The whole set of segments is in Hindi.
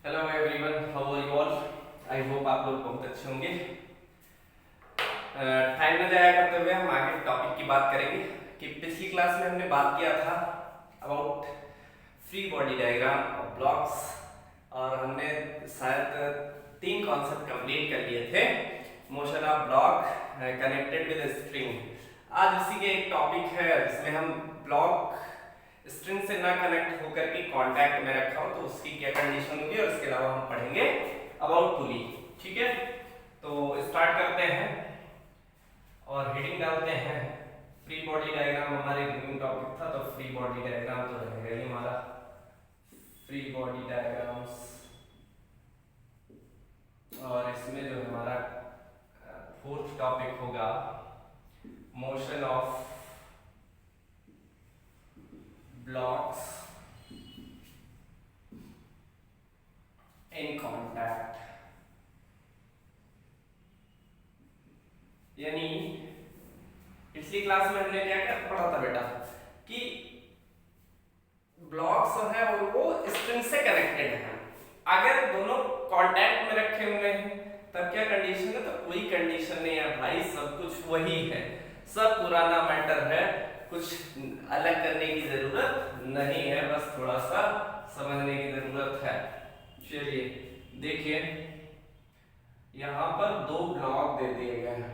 Hello everyone, how are you all. I hope आप लोग बहुत अच्छे होंगे। टाइम न जाया करते हुए हम आगे टॉपिक की बात करेंगे कि पिछली क्लास में हमने बात किया था अबाउट फ्री बॉडी डायग्राम और ब्लॉक्स, और हमने शायद 3 कॉन्सेप्ट कंप्लीट कर लिए थे। Motion of block connected with string. आज उसी के एक टॉपिक है जिसमें हम ब्लॉक स्ट्रिंग से ना कनेक्ट होकर के कांटेक्ट में रखा हो तो उसकी क्या कंडीशन होगी, और इसके अलावा हम पढ़ेंगे अबाउट पुली। ठीक है, तो स्टार्ट करते हैं और हेडिंग डालते हैं फ्री बॉडी डायग्राम। हमारे रिव्यू टॉपिक था तो फ्री बॉडी डायग्राम तो रहेगा ही हमारा। फ्री बॉडी डायग्राम्स, और इसमें जो हमारा फोर्थ टॉपिक होगा motion of blocks in contact। यानी पिछली क्लास में हमने क्या क्या पढ़ा था बेटा कि ब्लॉक्स है और वो स्ट्रिंग से कनेक्टेड है। अगर दोनों कांटेक्ट में रखे हुए हैं तब क्या कंडीशन है, तो कोई कंडीशन नहीं है भाई, सब कुछ वही है, सब पुराना मैटर है, कुछ अलग करने की जरूरत नहीं है, बस थोड़ा सा समझने की जरूरत है। चलिए देखिए, यहां पर 2 ब्लॉक दे दिए गए हैं।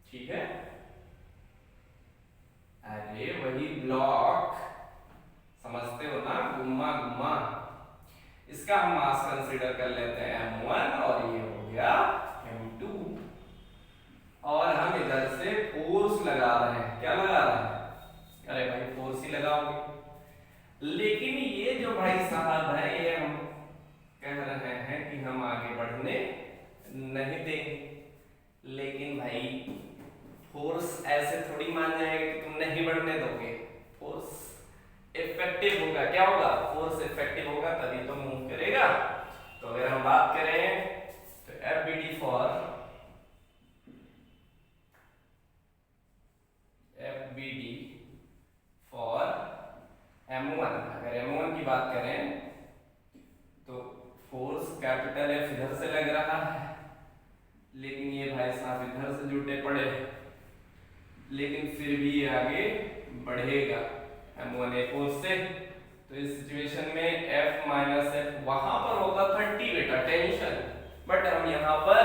ठीक है, अरे वही ब्लॉक समझते हो ना, गुम्मा गुम्मा। इसका हम मास कंसीडर कर लेते हैं m1 और ये हो गया m2, और हम इधर से फोर्स लगा रहे हैं। क्या लगा रहे हैं? अरे भाई फोर्स ही लगाओगे। लेकिन ये जो भाई साहब है, ये हम कह रहे हैं कि हम आगे बढ़ने नहीं देंगे। लेकिन भाई फोर्स ऐसे थोड़ी मान जाएगा कि तुम नहीं बढ़ने दोगे। फोर्स इफेक्टिव होगा। क्या होगा? फोर्स इफेक्टिव होगा तभी तो मूव करेगा। तो अगर हम बात करें तो FBD फॉर M1, अगर M1 की बात करें तो फोर्स कैपिटल F इधर से लग रहा है, लेकिन ये भाई साहब इधर से जुटे पड़े, लेकिन फिर भी ये आगे बढ़ेगा M1 एक फोर्स से। तो इस सिचुएशन में F माइनस F, वहां पर होता था T बेटा, टेंशन, बट हम यहाँ पर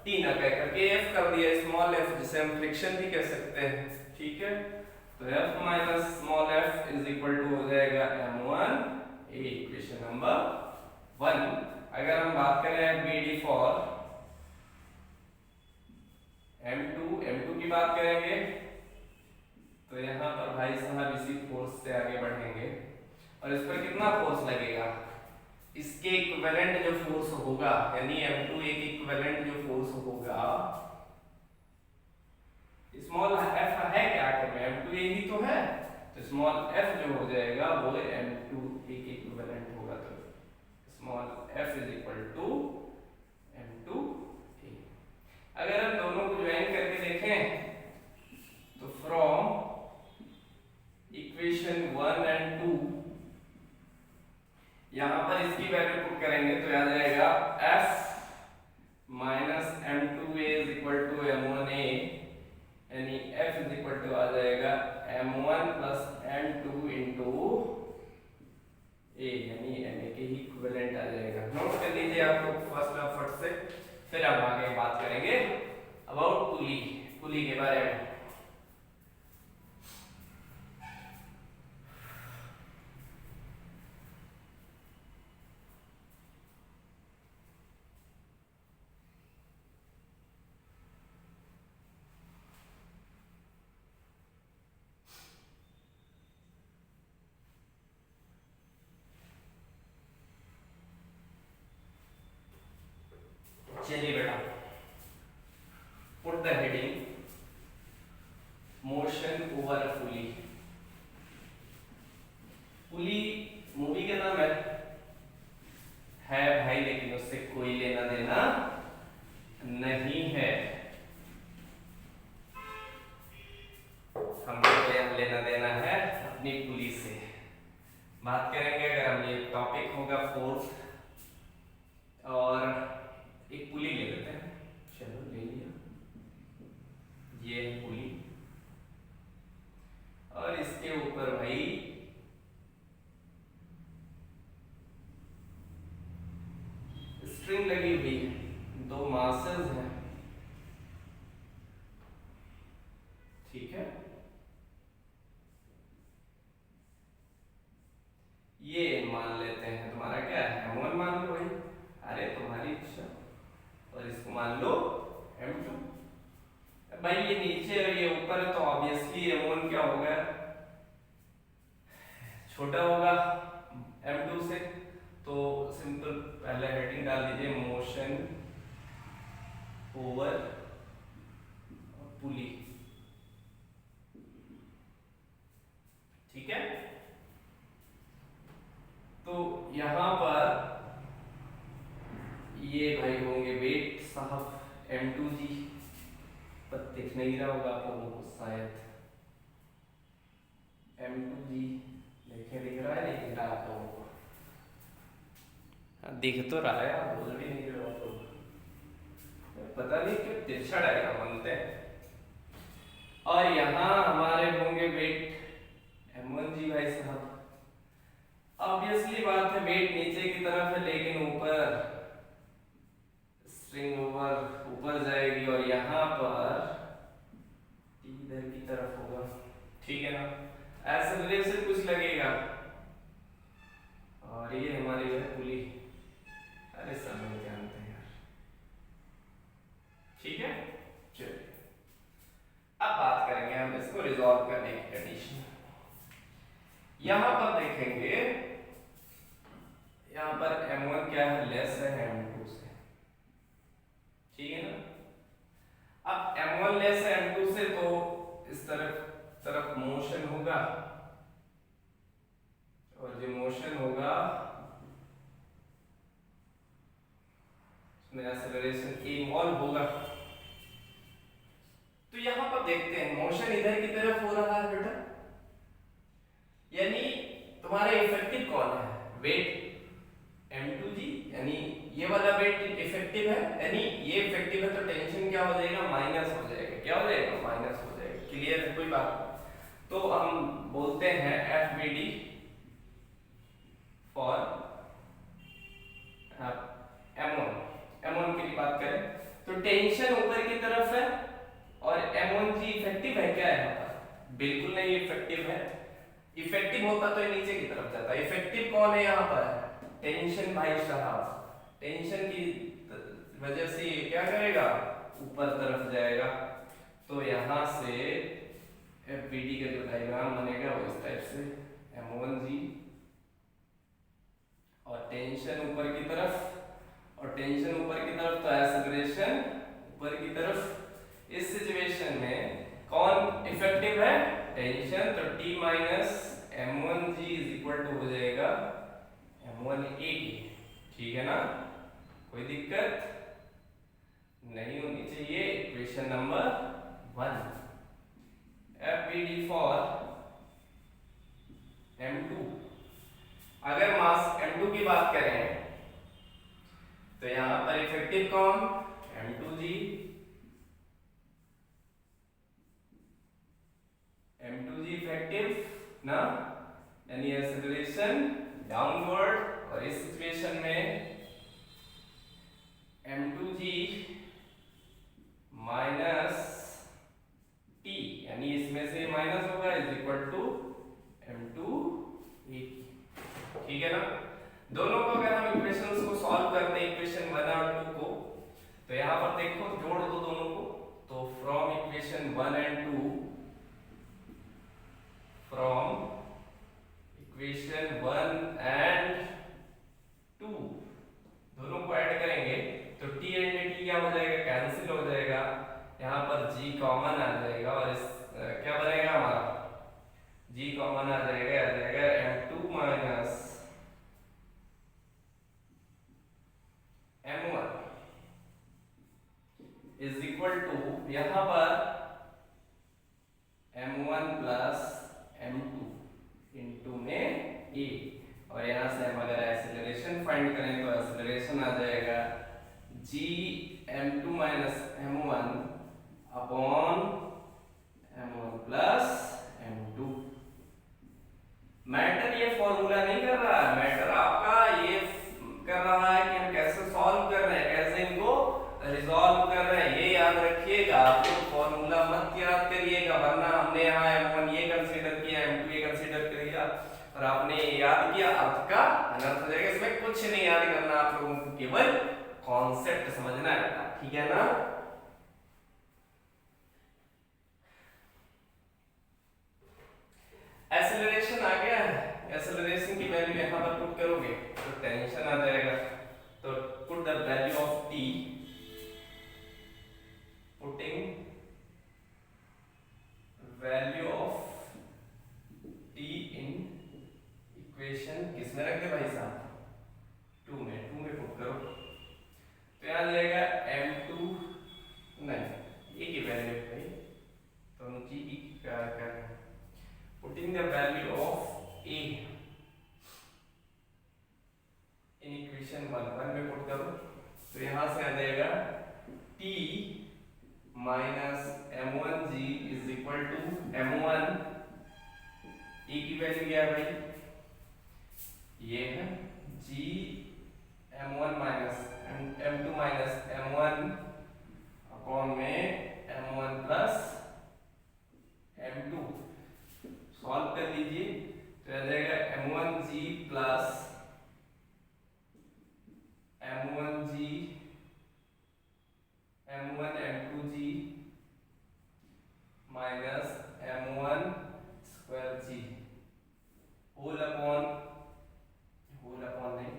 T ना कह करके F कर दिया, स्मॉल f, जिसे हम फ्रिक्शन भी कह सकते हैं। ठीक है, तो F minus small f is equal to हो जाएगा M1, ये इक्वेशन नंबर 1। अगर हम बात करें FBD फॉर M2 की बात करेंगे तो यहाँ पर भाई साहब इसी फोर्स से आगे बढ़ेंगे, और इस पर कितना फोर्स लगेगा? इसके इक्विवेलेंट जो फोर्स होगा, यानी M2 एक इक्विवेलेंट जो फोर्स होगा, स्मॉल f है क्या आखिर में? M2 यही तो है, तो स्मॉल f जो हो जाएगा वो M2 एक इक्विवेलेंट होगा। तो small f is equal to M2। अगर हम दोनों को ज्वाइन करके देखें तो फ्रॉम इक्वेशन 1 एंड 2, यहां पर इसकी वैल्यू पुट करेंगे तो आ जाएगा F minus M2A is equal to M1A, यानी F इज इक्वल टू आ जाएगा M1 plus M2 into A, यानी MA के ही इक्विवेलेंट आ जाएगा। नोट कर लीजिए आप लोग फर्स्ट ऑफ फट से, फिर हम आगे बात करेंगे अबाउट पुली के बारे में। चलिए बेटा, put the heading motion over pulley. Pulley movie का नाम है भाई, लेकिन उससे कोई लेना देना नहीं है। हमको तो यहाँ लेना देना है अपनी पुली से। बात करेंगे अगर हम, ये टॉपिक होगा फोर्थ, और एक पुली ले लेते हैं। चलो ले लिया, ये है पुली, और इसके ऊपर भाई स्ट्रिंग लगी हुई है, दो मासेस हैं, ठीक है। ये मान लेते हैं तुम्हारा क्या है, M1 मान लो भाई, अरे तुम्हारी इच्छा, और इसको मान लो M2। भाई ये नीचे और ये ऊपर है तो ऑब्वियसली M1 क्या होगा, छोटा होगा M2 से, तो सिंपल पहले हेडिंग डाल दीजिए, मोशन ओवर पुली, ठीक है। तो यहां पर ये भाई होंगे वेट साहब M2G, पर दिख नहीं रहा होगा आप लोगों को शायद, M2G देखे, दिख रहा है नहीं दिख रहा आप लोगों को, दिख तो रहा है, आप बोल भी नहीं रहे हो आप लोग, पता नहीं क्यों तिरछा डायग्राम बनते हैं। और यहाँ हमारे होंगे वेट M1G भाई साहब, ऑब्वियसली बात है वेट नीचे की तरफ है, लेकिन ऊपर स्ट्रिंग ओवर ऊपर जाएगी, और यहाँ पर इधर की तरफ होगा, ठीक है ना, एक्सेलरेशन कुछ लगेगा, और ये हमारी है पुली, अरे सब जानते हैं यार, ठीक है। चलिए अब बात करेंगे हम इसको रिजॉल्व करने की कंडीशन। यहां पर देखेंगे, यहां पर M1 क्या है, लेस है M2 से, ठीक है ना। अब M1 लेस है M2 से, तो इस तरफ मोशन होगा, और जो मोशन होगा उसमें एक्सेलरेशन a मॉल होगा। तो यहां पर देखते हैं मोशन इधर की तरफ हो रहा है बेटा, यानी तुम्हारा इफेक्टिव कौन है, वेट M2G, यानी ये वाला वेट इफेक्टिव है, यानी ये इफेक्टिव है, तो टेंशन क्या हो जाएगा, माइनस हो जाएगा, क्या हो जाएगा, माइनस हो जाएगा, क्लियर है, कोई बात। तो हम बोलते हैं FBD फॉर M1 की बात करें तो टेंशन ऊपर की तरफ है, और M1G इफेक्टिव है क्या है यहाँ पर, बिल्कुल नहीं इफेक्टिव है, इफेक्टिव होता तो ये नीचे की तरफ जाता, इफेक्टिव कौन है यहाँ पर, टेंशन भाई साहब, टेंशन की वजह से ये क्या करेगा, ऊपर तरफ जाएगा। तो यहां से FBD का जो डायग्राम बनेगा वो इस टाइप से, M1G और टेंशन ऊपर की तरफ, और टेंशन ऊपर की तरफ तो एक्सेलरेशन ऊपर की तरफ। इस सिचुएशन में कौन इफेक्टिव है, टेंशन, तो T minus M1G is equal to हो जाएगा M1A, ठीक है ना, कोई दिक्कत नहीं होनी चाहिए। Equation number 1, FBD for M2। अगर मास M2 की बात करें तो यहां पर इफेक्टिव कौन, M2G, M2G इफेक्टिव ना, यानी एक्सेलरेशन डाउनवर्ड, और इस सिचुएशन में M2G माइनस T, यानी इसमें से माइनस होगा, इज इक्वल टू M2A, ठीक है ना। दोनों को अगर हम इक्वेशंस को सॉल्व करते हैं, इक्वेशन 1 और 2 को, तो यहां पर देखो जोड़ दो दोनों को, तो from equation 1 and 2, from equation 1 and 2 दोनों को ऐड करेंगे तो T एंड T क्या हो जाएगा, कैंसिल हो जाएगा, यहाँ पर G कॉमन आ जाएगा, और इस क्या बनेगा हमारा, G कॉमन आ जाएगा M2 minus M1 is equal to, यहाँ पर M1 प्लस M2 इंटू में A, और यहाँ से हम अगर एक्सेलरेशन फाइंड करें तो एक्सेलरेशन आ जाएगा जी m2 minus m1 upon m1 plus m2। Matter ये फॉर्मूला नहीं कर रहा है, मैटर आपका ये कर रहा है कि हम कैसे सॉल्व कर रहे हैं, कैसे इनको रिजॉल्व कर रहे हैं। ये याद रखिएगा, आप लोग फॉर्मूला मत याद करिएगा, वरना हमने यहाँ m1 ये कंसीडर किया, m2 ये कंसीडर किया और आपने याद किया, अर्थ का अनर्थ हो जाएगा। इसमें कुछ नहीं याद करना, आप लोगों को केवल कॉन्सेप्ट समझना है, ठीक है ना। एक्सेलरेशन आ गया है, एक्सेलरेशन की वैल्यू यहां पर पुट करोगे तो टेंशन आ जाएगा। तो put the value of T, putting value of T in equation किसमें रख दे भाई साहब, 2 में पुट करो तो यहां आ जाएगा m2 नहीं ए की वैल्यू भाई, तो हम जी की क्या करें, putting the value of a in equation 1 में पुट करो तो यहां से आ जाएगा t minus m1g is equal to m1 e की वैल्यू क्या है भाई, ये है g m1 minus m2 minus m1 upon में m1 प्लस m2। सॉल्व कर लीजिए तो आ जाएगा m1g plus m1g m1 m2g minus m1 square g whole upon नहीं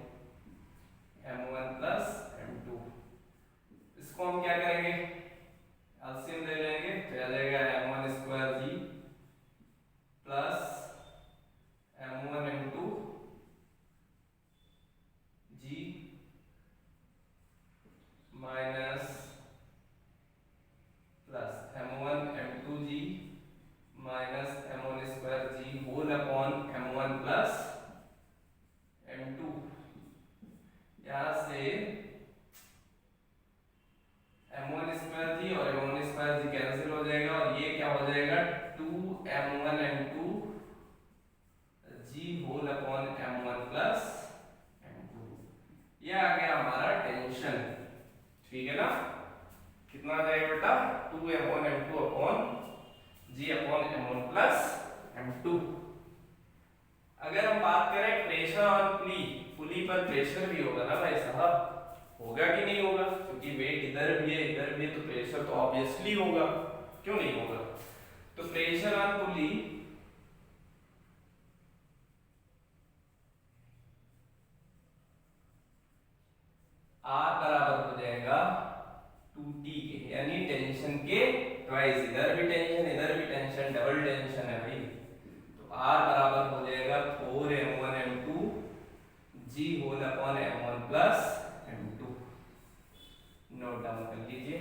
m1 प्लस m2। इसको हम क्या करेंगे, एलसीएम ले लेंगे तो आ जाएगा m1 square g plus m1 m2 g minus plus m1 m2 g minus m1 square g whole upon m1 plus m2। यहां से m1 स्क्वायर g और m1 स्क्वायर g कैंसिल हो जाएगा और ये क्या हो जाएगा 2m1 m2 g whole upon m1 plus m2। ये आ गया हमारा टेंशन, ठीक है ना। कितना आ जाएगा बेटा, 2m1 m2 upon g upon m1 plus m2। अगर हम बात करें प्रेशर और पुली पर प्रेशर भी होगा ना भाई साहब, होगा कि नहीं होगा, क्योंकि वेट इधर भी है तो प्रेशर तो ऑब्वियसली होगा, क्यों नहीं होगा। तो प्रेशर ऑन पुली R बराबर हो जाएगा 2T के, यानी टेंशन के ट्वाइस, इधर भी टेंशन डबल टेंशन है भाई, तो R बराबर हो जाएगा 4m1 m2 g whole upon m1 plus m2। Note down कर लीजिए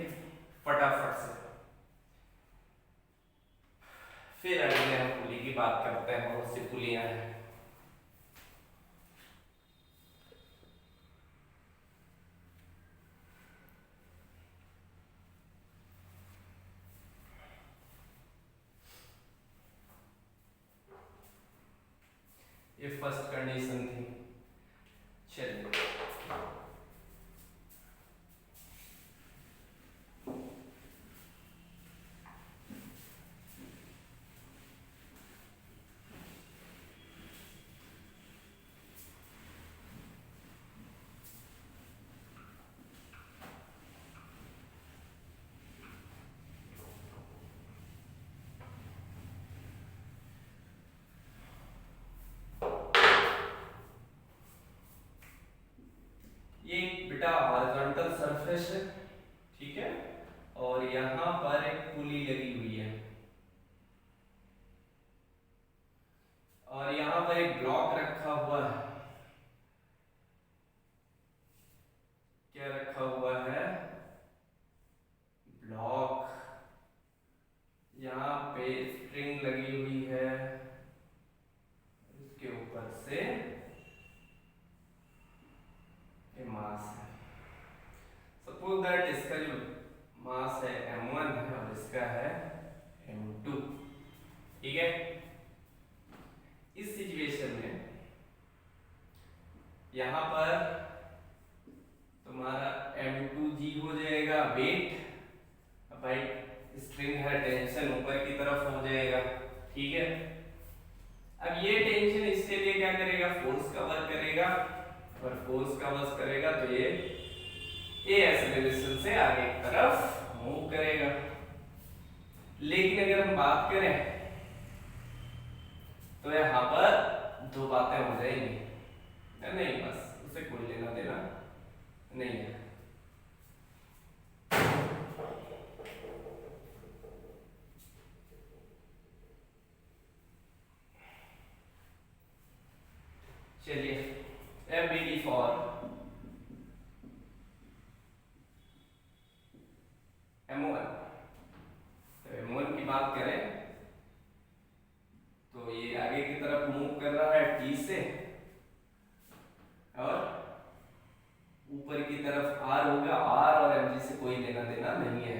फटाफट से, फिर अगले हम पुली की बात करते हैं, बहुत सी पुलियां हैं। ये फर्स्ट कंडीशन थी, चलिए ये बेटा हॉरिजॉन्टल सरफेस है, ठीक है, और यहां पर एक पुली लगी हुई है और यहां पर एक ब्लॉक रखा हुआ है। क्या रखा हुआ है, ब्लॉक। यहाँ पे स्ट्रिंग लगी हुई है, इसके ऊपर से ठीक है। अब ये टेंशन इसके लिए क्या करेगा, फोर्स का वर्क करेगा, और फोर्स का वर्क करेगा तो ये ए एक्सेलरेशन से आगे की तरफ मूव करेगा। लेकिन अगर हम बात करें तो यहाँ पर दो बातें हो जाएंगी, नहीं बस उसे कोई लेना देना नहीं है। चलिए F B D for M1, तो M1 की बात करें तो ये आगे की तरफ मूव कर रहा है T से, और ऊपर की तरफ R होगा, R और mg से कोई लेना देना नहीं है।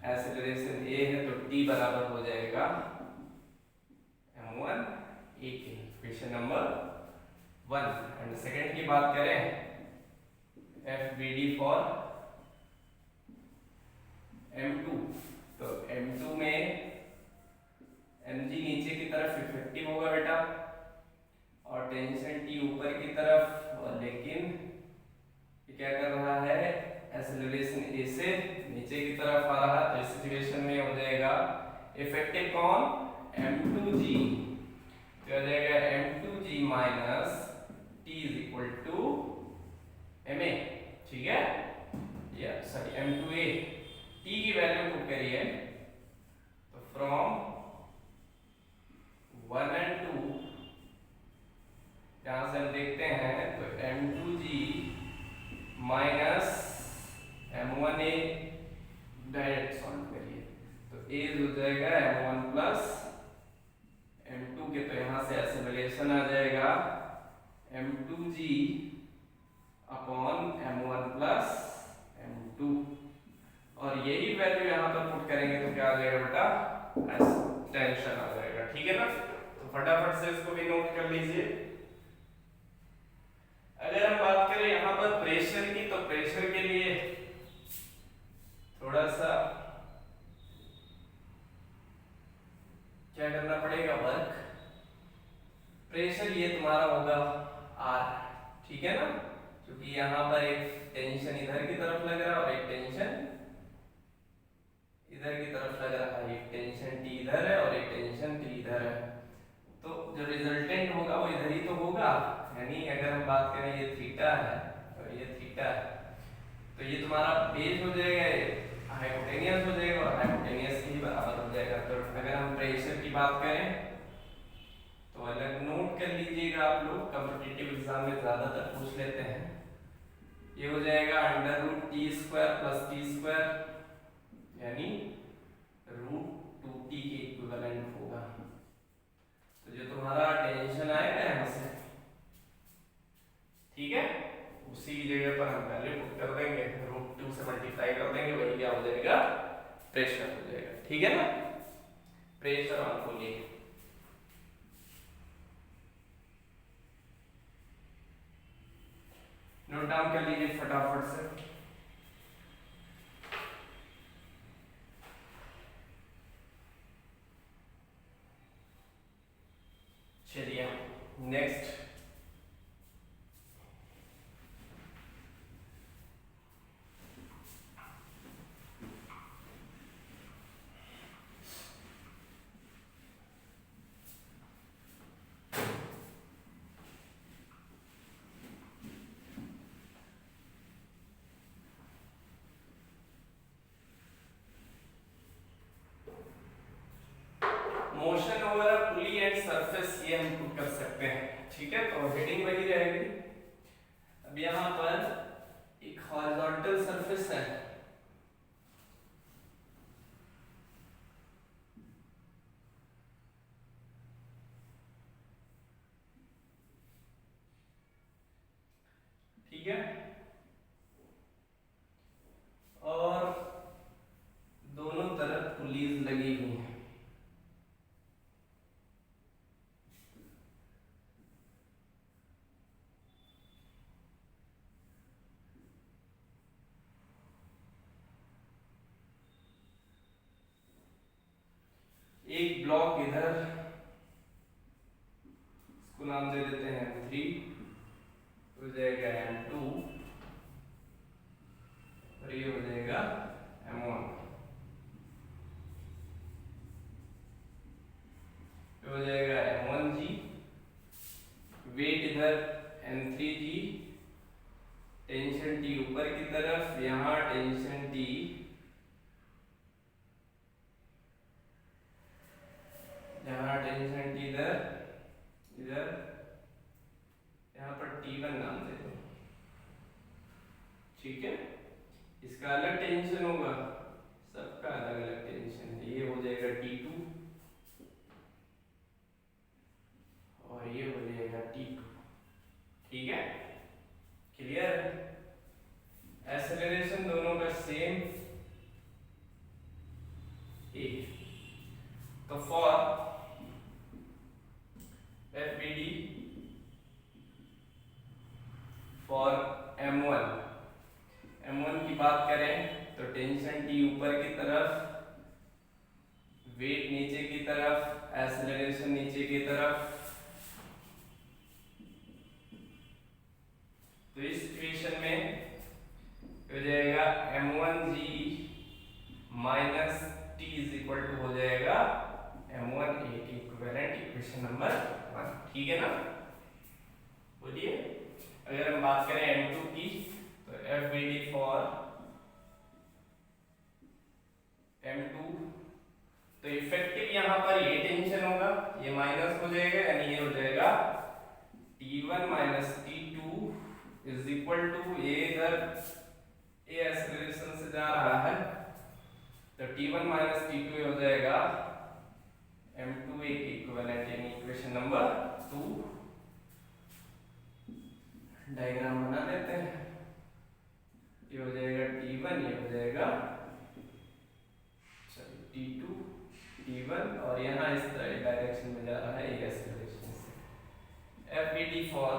एक्सेलरेशन A है तो T बराबर हो जाएगा M1 A के, क्वेश्चन नंबर 1। एंड सेकंड की बात करें FBD फॉर M2, तो M2 में mg नीचे की तरफ इफेक्टिव होगा बेटा, और टेंशन T ऊपर की तरफ, और लेकिन ये क्या कर रहा है, एक्सेलरेशन A से नीचे की तरफ आ रहा है, तो इस सिचुएशन में हो जाएगा इफेक्टिव कौन, M2g, तो हो जाएगा M2g minus T is equal to Ma, ठीक है, या सॉरी M2A, T की वैल्यू पुट करिए, तो फ्रॉम 1 and 2 यहां से हम देखते हैं तो M2g minus M1A direct solve करिए, तो A हो जाएगा M1 प्लस M2 के, तो यहां से एक्सेलरेशन आ जाएगा M2g upon M1 plus M2, और यही वैल्यू यहां पर पुट करेंगे तो क्या आ जाएगा बेटा, टेंशन आ जाएगा, ठीक है ना। तो फटाफट से इसको भी नोट कर लीजिए। अगर हम बात करें यहां पर प्रेशर की, तो प्रेशर के लिए थोड़ा सा क्या करना पड़ेगा, वर्क। प्रेशर ये तुम्हारा होगा R, ठीक है ना, क्योंकि यहां पर एक टेंशन इधर की तरफ लग रहा है और एक टेंशन इधर की तरफ लग रहा है, एक टेंशन T इधर है और एक टेंशन T इधर है, तो जो रिजल्टेंट होगा वो इधर ही तो होगा, यानी अगर हम बात करें ये थीटा है और ये थीटा है, तो ये तुम्हारा बेस हो जाएगा, हाइपोटेनियस हो जाएगा, और हाइपोटेनियस के ही बराबर हो जाएगा। तो अगर हम प्रेशर की बात करें तो अलग नोट कर लीजिएगा आप लोग, कॉम्पिटिटिव एग्जाम में ज्यादातर पूछ लेते हैं, ये हो जाएगा under root T square plus T square, यानी रूट 2t के इक्विवेलेंट होगा। तो जो तुम्हारा टेंशन आएगा यहां से, ठीक है, उसी जगह पर हम वैल्यू पुट कर देंगे, रूट 2 से मल्टीप्लाई कर देंगे, वही क्या हो जाएगा, प्रेशर हो जाएगा, ठीक है ना। Pressure on pulley, note down कर लीजिए फटाफट से। चलिए next, motion over a pulley and surface, ये हम पुट कर सकते हैं, ठीक है, तो हेडिंग वही रहेगी। अब यहां पर एक हॉरिजॉन्टल सरफेस है, ठीक है, और दोनों तरफ पुलीज लगी हुई हैं, एक ब्लॉक इधर, इसको नाम दे देते हैं M3, हो जाएगा M2 और ये हो जाएगा M1, हो जाएगा M1G, वेट इधर M3G, टेंशन T ऊपर की तरफ, यहाँ टेंशन T, यहाँ टेंशन T इधर, इधर, यहाँ पर T1 नाम दे दो, ठीक है। इसका अलग टेंशन होगा, सबका अलग अलग टेंशन, ये हो जाएगा T2 और ये हो जाएगा T2, ठीक है, क्लियर है। एक्सेलरेशन दोनों का सेम ए। तो फॉर FBD फॉर M1 की बात करें तो टेंशन T ऊपर की तरफ, वेट नीचे की तरफ, एक्सेलरेशन नीचे की तरफ। तो इस इक्वेशन में हो जाएगा M1G minus T is equal to हो जाएगा M1A की इक्विवेलेंट, इक्वेशन नंबर 1, ठीक है ना। बोलिए, अगर हम बात करें M2 की तो FBD फॉर M2, तो इफेक्टिव यहाँ पर ये टेंशन होगा, ये माइनस हो जाएगा, यानी ये हो जाएगा T1 minus T2 is equal to A, इधर ए एक्सेलरेशन से जा रहा है तो T1 माइनस T2 हो जाएगा M2A की इक्विवेलेंट, यानी इक्वेशन नंबर 2। डायग्राम बना लेते हैं, ये हो जाएगा T1, ये हो जाएगा T2, T1 और यहाँ इस डायरेक्शन में जा रहा है ये एक्सेलरेशन से। FBD फॉर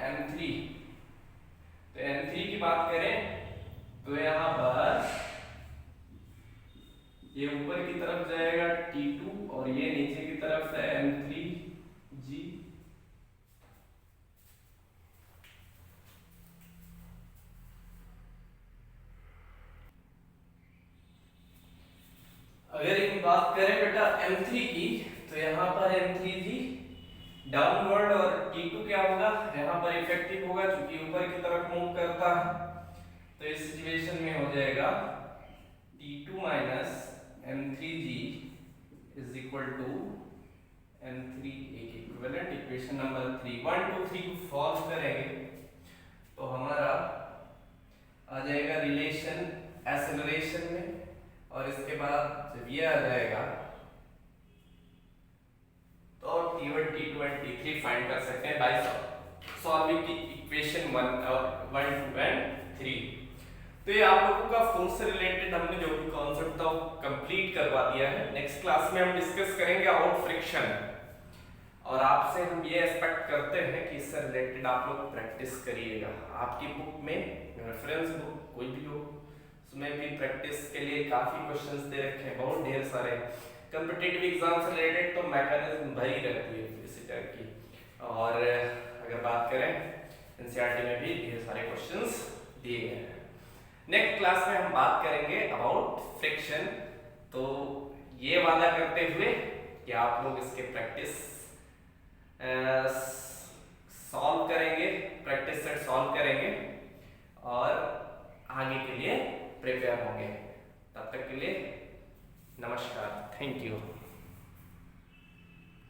M3, तो M3 की बात करें तो यहाँ पर ये ऊपर की तरफ जाएगा T2 और ये नीचे की तरफ है M3G। अगर एक बात करें बेटा M3 की तो यहाँ पर M3G डाउनवर्ड और T2 क्या होगा, यहाँ पर इफेक्टिव होगा क्योंकि ऊपर की तरफ मूव करता है। तो इस सिचुएशन में हो जाएगा T2 minus M3G is equal to M3A की इक्विवेलेंट, इक्वेशन नंबर 3। 1 2 3 को सॉल्व करेंगे तो हमारा आ जाएगा रिलेशन एक्सेलरेशन में, और इसके बाद जब ये आ जाएगा तो T1 T2 and T3 find कर सकते हैं बाय सॉल्विंग इक्वेशन 1 और 1 2 एंड 3। तो ये आप लोगों का फोन से रिलेटेड हमने जो भी कॉन्सेप्ट था वो कंप्लीट करवा दिया है। नेक्स्ट क्लास में हम डिस्कस करेंगे अबाउट फ्रिक्शन, और आपसे हम ये एक्सपेक्ट करते हैं कि इससे रिलेटेड आप लोग प्रैक्टिस करिएगा। आपकी बुक में, रेफरेंस बुक कोई भी हो, उसमें भी प्रैक्टिस के लिए काफी क्वेश्चंस दे रखे हैं, बहुत ढेर सारे। कॉम्पिटिटिव एग्जाम से रिलेटेड तो मैकेनिज्म भरी रहती है इसी तरह की, और अगर बात करें एनसीईआरटी में भी ढेर सारे क्वेश्चंस दिए गए हैं। नेक्स्ट क्लास में हम बात करेंगे अबाउट फ्रिक्शन। तो ये वादा करते हुए कि आप लोग इसके प्रैक्टिस